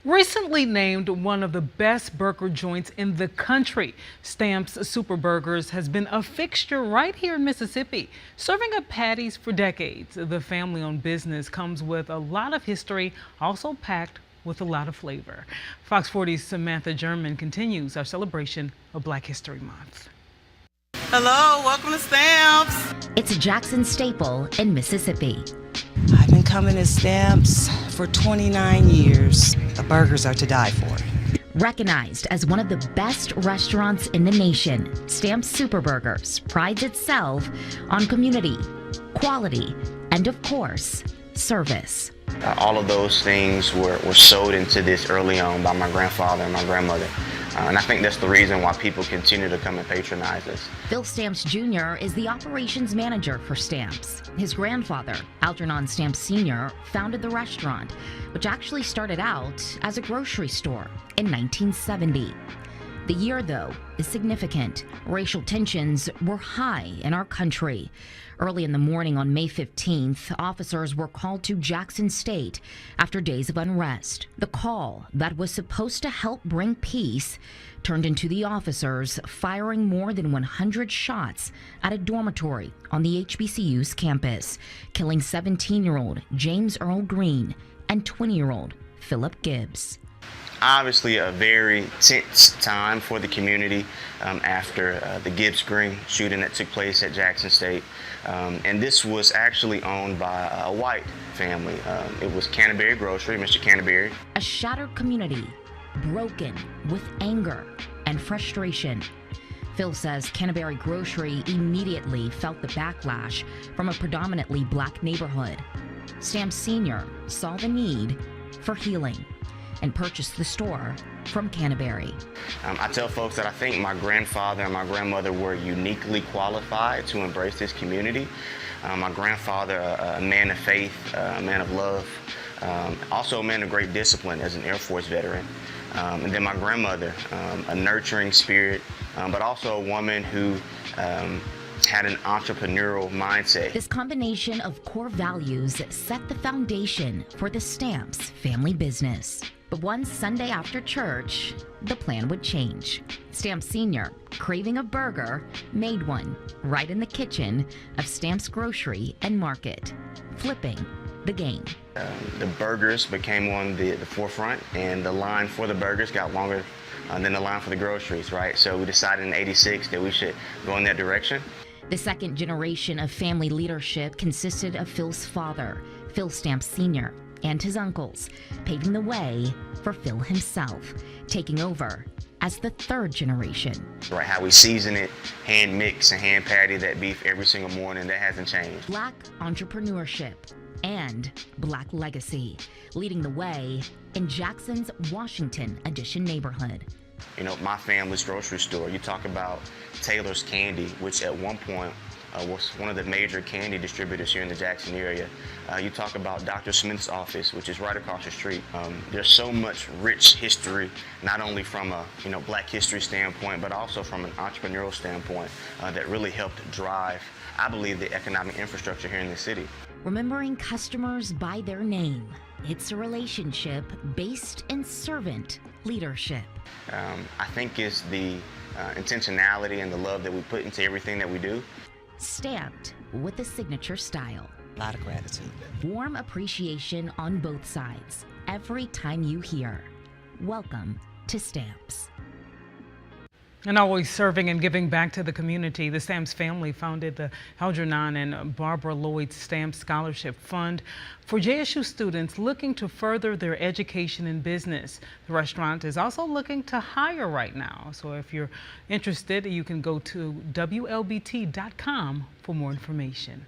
Recently named one of the best burger joints in the country, Stamps Super Burgers has been a fixture right here in Mississippi, serving up patties for decades. The family-owned business comes with a lot of history, also packed with a lot of flavor. Fox 40's Samantha German continues our celebration of Black History Month. Hello, welcome to Stamps. It's a Jackson staple in Mississippi. I've been coming to Stamps for 29 years. The burgers are to die for. Recognized as one of the best restaurants in the nation, Stamps Super Burgers prides itself on community, quality, and of course, service. All of those things were sewed into this early on by my grandfather and my grandmother. And I think that's the reason why people continue to come and patronize us. Phil Stamps Jr. is the operations manager for Stamps. His grandfather, Algernon Stamps Sr., founded the restaurant, which actually started out as a grocery store in 1970. The year, though, is significant. Racial tensions were high in our country. Early in the morning on May 15th, officers were called to Jackson State after days of unrest. The call that was supposed to help bring peace turned into the officers firing more than 100 shots at a dormitory on the HBCU's campus, killing 17-year-old James Earl Green and 20-year-old Philip Gibbs. Obviously a very tense time for the community after the Gibbs Green shooting that took place at Jackson State. And this was actually owned by a white family. It was Canterbury Grocery, Mr. Canterbury. A shattered community, broken with anger and frustration. Phil says Canterbury Grocery immediately felt the backlash from a predominantly black neighborhood. Stamps Sr. saw the need for healing and purchased the store from Canterbury. I tell folks that I think my grandfather and my grandmother were uniquely qualified to embrace this community. My grandfather, a man of faith, a man of love, also a man of great discipline as an Air Force veteran. And then my grandmother, a nurturing spirit, but also a woman who had an entrepreneurial mindset. This combination of core values set the foundation for the Stamps family business. But one Sunday after church, the plan would change. Stamps Sr., craving a burger, made one right in the kitchen of Stamps Grocery and Market, flipping the game. The burgers became on the forefront, and the line for the burgers got longer than the line for the groceries, right? So we decided in '86 that we should go in that direction. The second generation of family leadership consisted of Phil's father, Phil Stamps Sr., and his uncles, paving the way for Phil himself, taking over as the third generation. Right, how we season it, hand mix and hand patty that beef every single morning, that hasn't changed. Black entrepreneurship and Black legacy, leading the way in Jackson's Washington Addition neighborhood. You know, my family's grocery store, you talk about Taylor's Candy, which at one point was one of the major candy distributors here in the Jackson area. You talk about Dr. Smith's office, which is right across the street. There's so much rich history, not only from a Black history standpoint, but also from an entrepreneurial standpoint that really helped drive, I believe, the economic infrastructure here in the city. Remembering customers by their name, it's a relationship based in servant leadership. I think it's the intentionality and the love that we put into everything that we do. Stamped with a signature style. A lot of gratitude. Warm appreciation on both sides every time you hear, "Welcome to Stamps." And always serving and giving back to the community, the Stamps family founded the Algernon and Barbara Lloyd Stamps Scholarship Fund for JSU students looking to further their education in business. The restaurant is also looking to hire right now. So if you're interested, you can go to WLBT.com for more information.